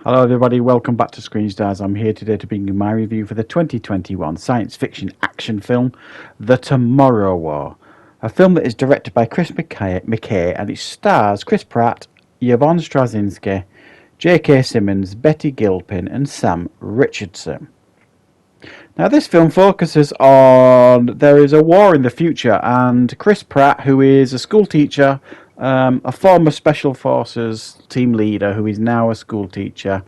Hello everybody, welcome back to Screen Stars. I'm here today to bring you my review for the 2021 science fiction action film, The Tommorow War. A film that is directed by Chris McKay and it stars Chris Pratt, Yvonne Straczynski, J.K. Simmons, Betty Gilpin and Sam Richardson. Now this film focuses on there is a war in the future and Chris Pratt, who is a school teacher, a former Special Forces team leader who is now a school teacher.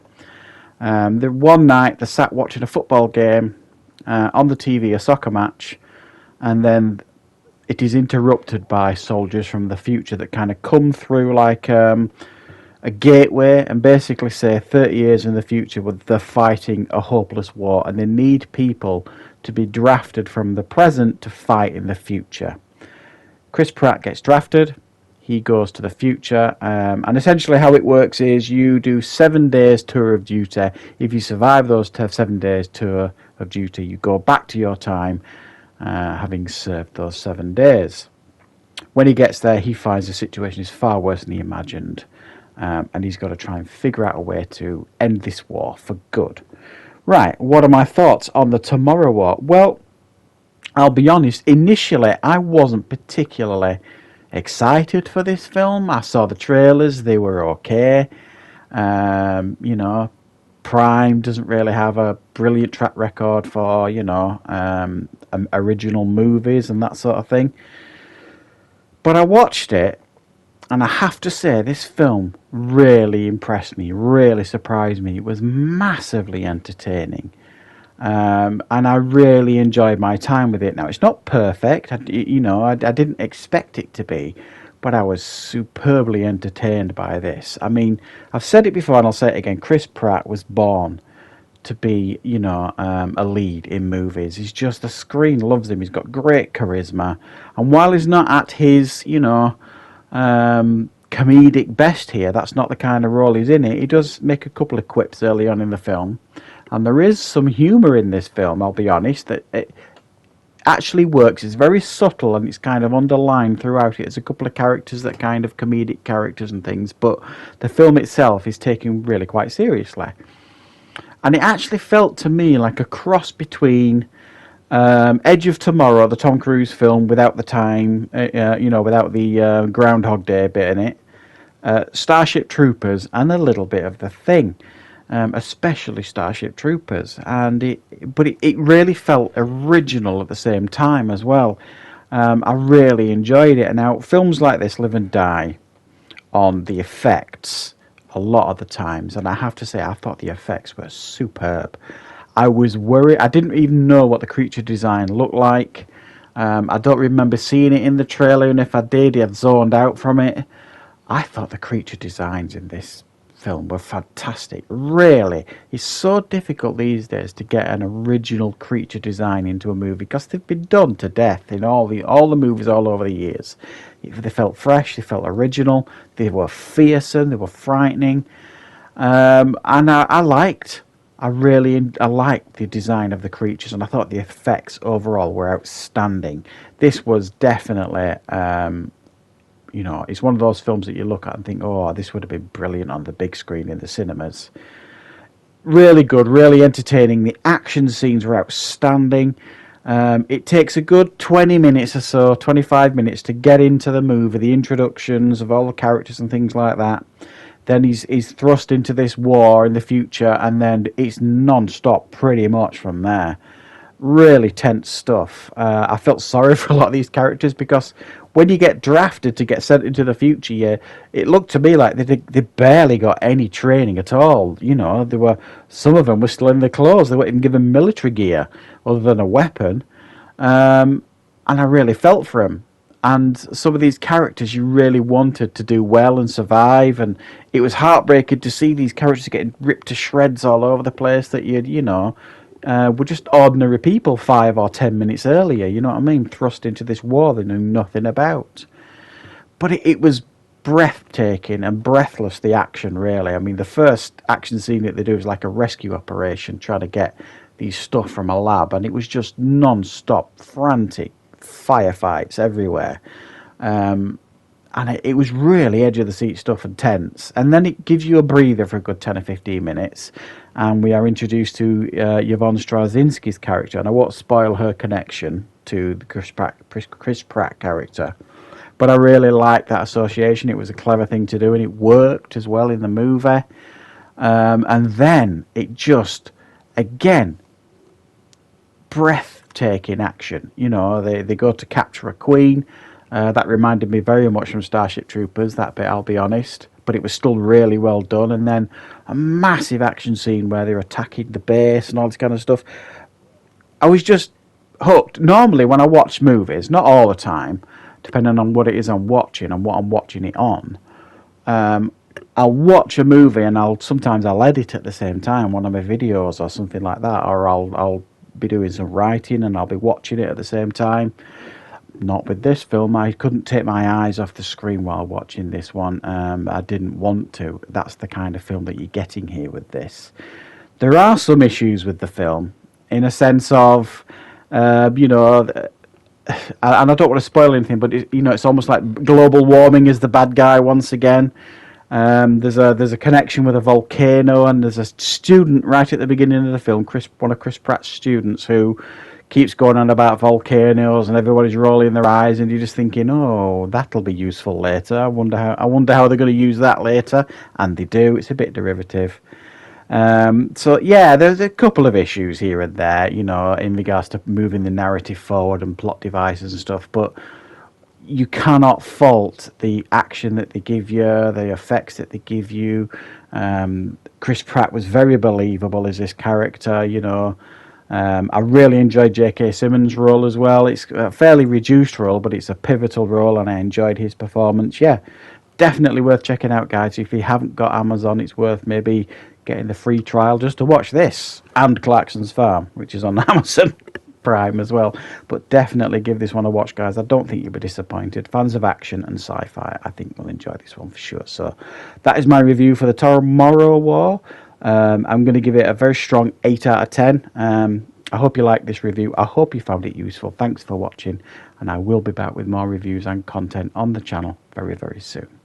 One night they sat watching a football game on the TV, a soccer match, and then it is interrupted by soldiers from the future that kind of come through like a gateway and basically say 30 years in the future they're fighting a hopeless war and they need people to be drafted from the present to fight in the future. Chris Pratt gets drafted. He goes to the future, and essentially how it works is you do 7 days tour of duty. If you survive those 7 days tour of duty, you go back to your time, having served those 7 days. When he gets there, he finds the situation is far worse than he imagined, and he's got to try and figure out a way to end this war for good. Right, what are my thoughts on the Tommorow War? Well, I'll be honest, initially I wasn't particularly excited for this film. I saw the trailers, they were okay. Prime doesn't really have a brilliant track record for, original movies and that sort of thing. But I watched it, and I have to say, this film really impressed me, really surprised me. It was massively entertaining. And I really enjoyed my time with it. Now, it's not perfect, I didn't expect it to be, but I was superbly entertained by this. I mean, I've said it before and I'll say it again, Chris Pratt was born to be, a lead in movies. He's just, the screen loves him, he's got great charisma, and while he's not at his, comedic best here, that's not the kind of role he's in it, he does make a couple of quips early on in the film. And there is some humour in this film, I'll be honest, that it actually works. It's very subtle and it's kind of underlined throughout it. There's a couple of characters that kind of comedic characters and things, but the film itself is taken really quite seriously. And it actually felt to me like a cross between Edge of Tomorrow, the Tom Cruise film, without the time, without the Groundhog Day bit in it, Starship Troopers, and a little bit of The Thing. Especially Starship Troopers, but it really felt original at the same time as well. I really enjoyed it. And now films like this live and die on the effects a lot of the times, and I have to say I thought the effects were superb. I was worried. I didn't even know what the creature design looked like. I don't remember seeing it in the trailer, and if I did, I'd zoned out from it. I thought the creature designs in this film were fantastic. Really, it's so difficult these days to get an original creature design into a movie because they've been done to death in all the movies all over the years. They felt fresh, they felt original, they were fearsome, they were frightening, and I liked the design of the creatures, and I thought the effects overall were outstanding. This was definitely it's one of those films that you look at and think, oh, this would have been brilliant on the big screen in the cinemas. Really good, really entertaining. The action scenes were outstanding. It takes a good 20 minutes or so, 25 minutes to get into the movie, the introductions of all the characters and things like that. Then he's thrust into this war in the future, and then it's non-stop pretty much from there. Really tense stuff. I felt sorry for a lot of these characters because when you get drafted to get sent into the future, it looked to me like they barely got any training at all. Some of them were still in their clothes. They weren't even given military gear other than a weapon. And I really felt for them. And some of these characters you really wanted to do well and survive, and it was heartbreaking to see these characters getting ripped to shreds all over the place that were just ordinary people 5 or 10 minutes earlier, you know what I mean? Thrust into this war they knew nothing about. But it was breathtaking and breathless, the action, really. I mean, the first action scene that they do is like a rescue operation, trying to get these stuff from a lab, and it was just non-stop, frantic firefights everywhere. and it was really edge of the seat stuff and tense. And then it gives you a breather for a good 10 or 15 minutes, and we are introduced to Yvonne Straczynski's character. And I won't spoil her connection to the Chris Pratt character, but I really liked that association. It was a clever thing to do, and it worked as well in the movie. And then it just, again, breathtaking action. You know, they go to capture a queen. That reminded me very much from Starship Troopers, that bit, I'll be honest. But it was still really well done. And then a massive action scene where they're attacking the base and all this kind of stuff. I was just hooked. Normally, when I watch movies, not all the time, depending on what it is I'm watching and what I'm watching it on, I'll watch a movie and sometimes I'll edit at the same time, one of my videos or something like that, or I'll be doing some writing and I'll be watching it at the same time. Not with this film. I couldn't take my eyes off the screen while watching this one. I didn't want to. That's the kind of film that you're getting here with this. There are some issues with the film, in a sense of, and I don't want to spoil anything, but it's almost like global warming is the bad guy once again. There's a connection with a volcano, and there's a student right at the beginning of the film, one of Chris Pratt's students, who keeps going on about volcanoes, and everybody's rolling their eyes, and you're just thinking, oh, that'll be useful later. I wonder how they're going to use that later, and they do. It's a bit derivative. So yeah, there's a couple of issues here and there, in regards to moving the narrative forward and plot devices and stuff, but you cannot fault the action that they give you, the effects that they give you. Chris Pratt was very believable as this character, I really enjoyed J.K. Simmons' role as well. It's a fairly reduced role, but it's a pivotal role, and I enjoyed his performance. Yeah, definitely worth checking out, guys. If you haven't got Amazon, it's worth maybe getting the free trial just to watch this and Clarkson's Farm, which is on Amazon Prime as well. But definitely give this one a watch, guys. I don't think you'll be disappointed. Fans of action and sci-fi, I think, will enjoy this one for sure. So that is my review for the Tommorow War. I'm going to give it a very strong 8 out of 10. I hope you liked this review. I hope you found it useful. Thanks for watching, and I will be back with more reviews and content on the channel very, very soon.